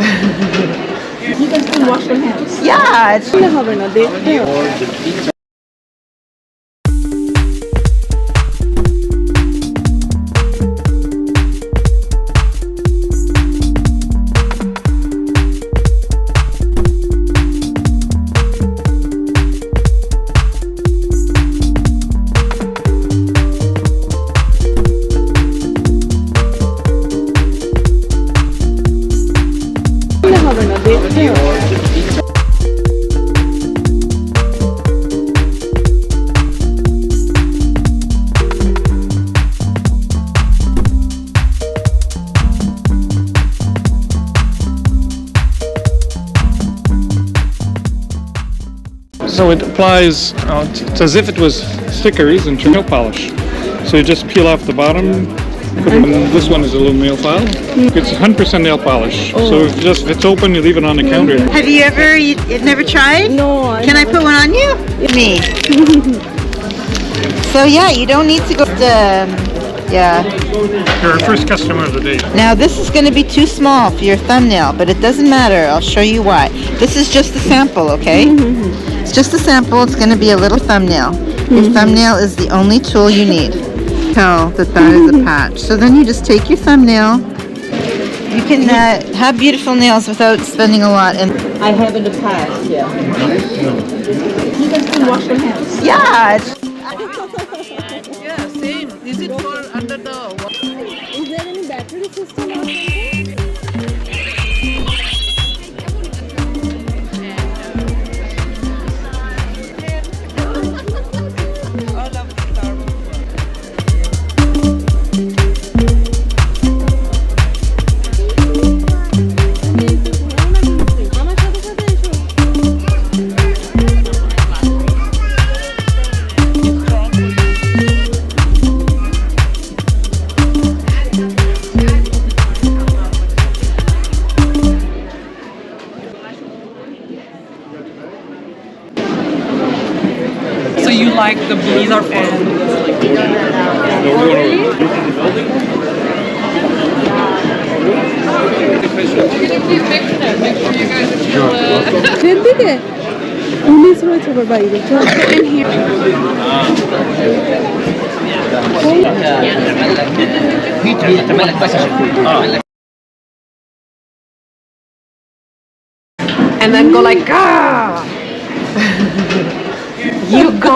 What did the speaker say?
You can still wash your hands. Yeah, it's হবে না দেখতে। হবে না দেখতে। So it applies, it's as if it was stickers and nail polish. So you just peel off the bottom, put it in, this one is a little nail file. It's 100% nail polish. So if it's open, you leave it on the counter. Have you never tried? No. Can I put one on you? Me. So yeah, you don't need to go to, yeah. You're our first customer of the day. Now this is going to be too small for your thumbnail, but it doesn't matter. I'll show you why. This is just a sample, okay? It's just a sample. It's going to be a little thumbnail. Your thumbnail is the only tool you need. Tell that is a patch. So then you just take your thumbnail. You can have beautiful nails without spending a lot. And I have in the past, yeah. You can still wash your hands. yeah, it's Yeah, same. Is it for under the Is there any battery system or something? So you like the blue? These are for দিকে police রয়েছে ওর বাইরে and then go like ah. You go.